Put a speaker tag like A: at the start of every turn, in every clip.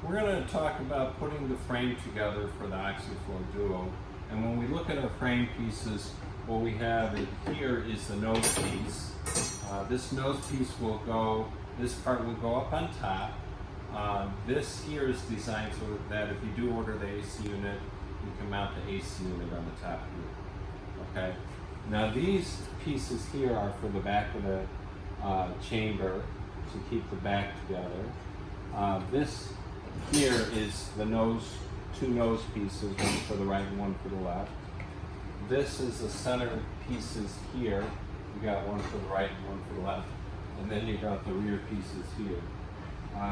A: We're going to talk about putting the frame together for the Oxyflow Duo. And when we look at our frame pieces, what we have here is the nose piece. This nose piece will go, this part will go up on top. This here is designed so that if you do order the AC unit, you can mount the AC unit on the top here. Okay. Now these pieces here are for the back of the chamber to keep the back together. This here is the two nose pieces, one for the right and one for the left. This is the center pieces here. You got one for the right and one for the left. And then you got the rear pieces here.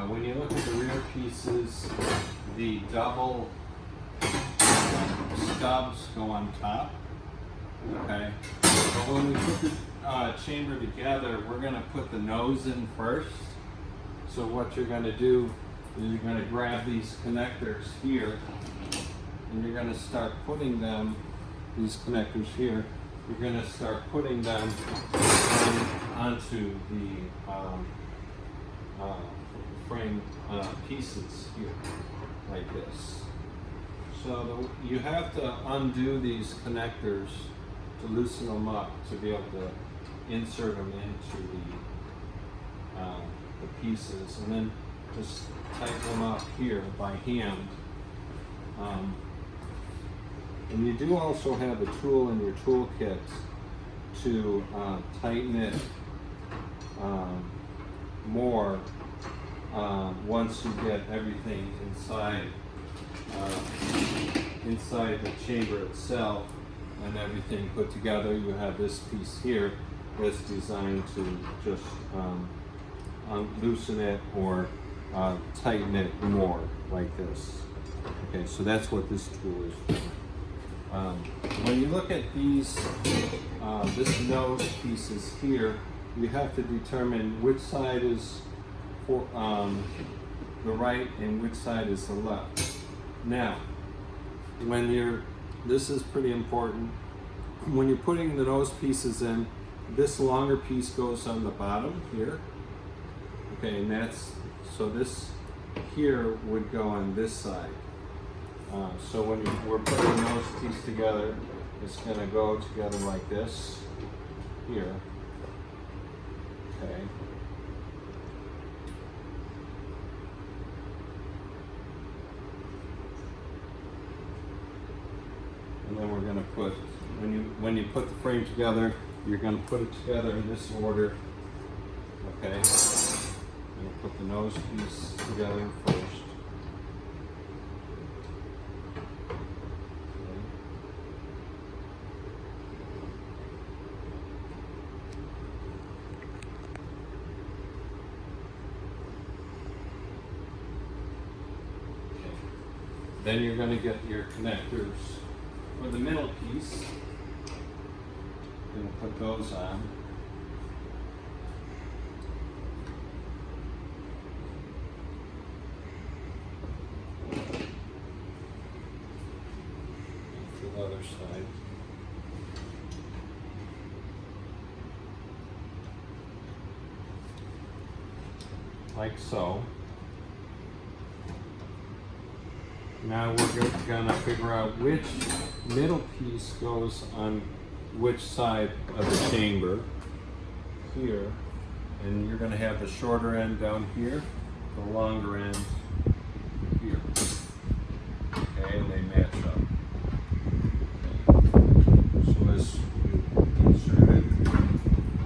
A: When you look at the rear pieces, the double stubs go on top. Okay. But when we put the chamber together, we're going to put the nose in first. So what you're going to do is you're going to grab these connectors here, and you're going to start putting them, these connectors here, you're going to start putting them onto the frame pieces here, like this. So you have to undo these connectors to loosen them up to be able to insert them into the pieces, and then just tighten them up here by hand. And you do also have a tool in your toolkit to tighten it more once you get everything inside the chamber itself and everything put together. You have this piece here that's designed to just loosen it or tighten it more, like this. Okay, so that's what this tool is for. When you look at these, this nose pieces here, you have to determine which side is for the right and which side is the left. Now, this is pretty important. When you're putting the nose pieces in, this longer piece goes on the bottom here. Okay, and so this here would go on this side. So when we're putting the nose piece together, it's going to go together like this here. Okay. And then we're going to put, when you put the frame together, you're going to put it together in this order. Okay. You'll put the nose piece together first. Then you're going to get your connectors for the middle piece. You're going to put those on. And for the other side. Like so. Now we're going to figure out which middle piece goes on which side of the chamber here. And you're going to have the shorter end down here, the longer end here. Okay, and they match up. Okay. So as you insert it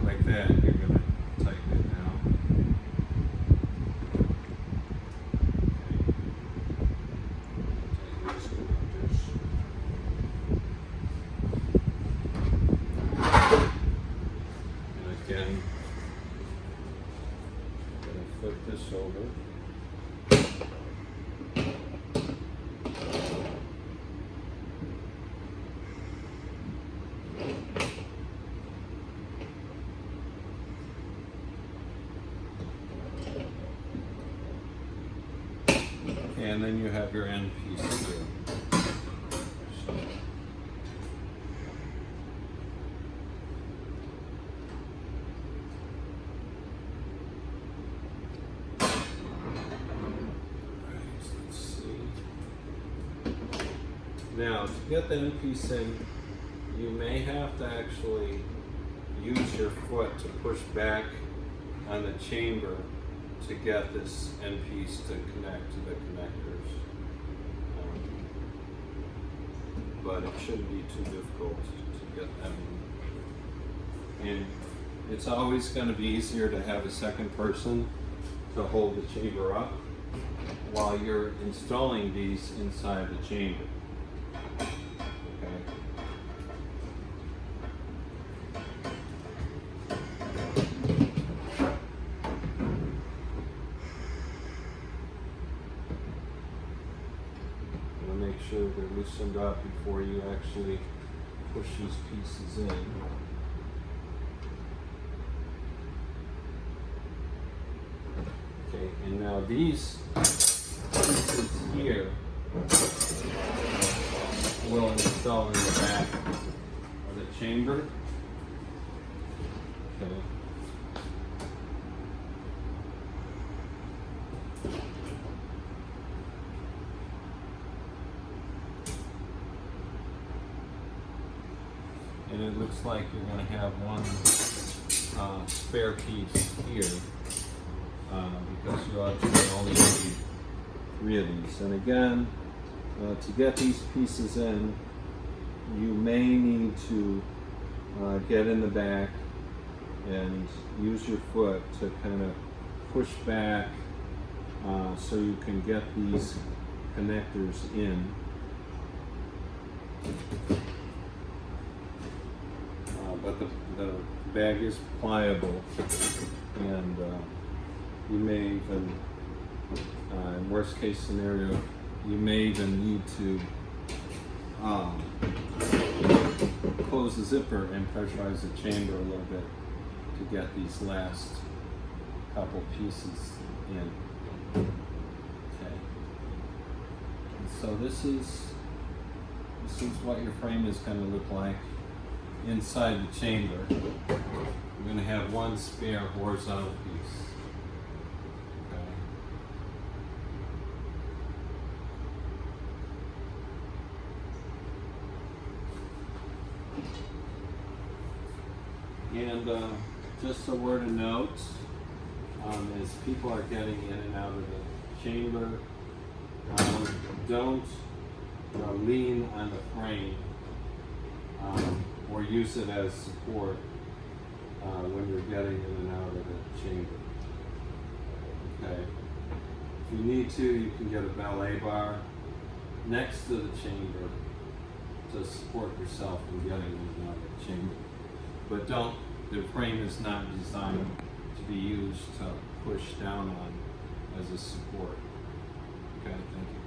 A: like that, you're going to tighten it down. Again, I'm going to flip this over. And then you have your end piece here. Now, to get the end piece in, you may have to actually use your foot to push back on the chamber to get this end piece to connect to the connectors. But it shouldn't be too difficult to get them in. And it's always going to be easier to have a second person to hold the chamber up while you're installing these inside the chamber. Okay. Make sure they're loosened up before you actually push these pieces in. Okay, and now these pieces here will install in the back of the chamber. Okay. And it looks like you're going to have one spare piece here because you actually only need 3 of these. And again, to get these pieces in, you may need to get in the back and use your foot to kind of push back so you can get these connectors in. But the bag is pliable, and you may even, in worst case scenario, you may even need to close the zipper and pressurize the chamber a little bit to get these last couple pieces in. Okay. And so this is what your frame is going to look like inside the chamber. We're going to have one spare horizontal piece. Okay. And just a word of note, as people are getting in and out of the chamber, don't lean on the frame or use it as support when you're getting in and out of the chamber. Okay. If you need to, you can get a ballet bar next to the chamber to support yourself in getting in and out of the chamber. But the frame is not designed to be used to push down on as a support. Okay, thank you.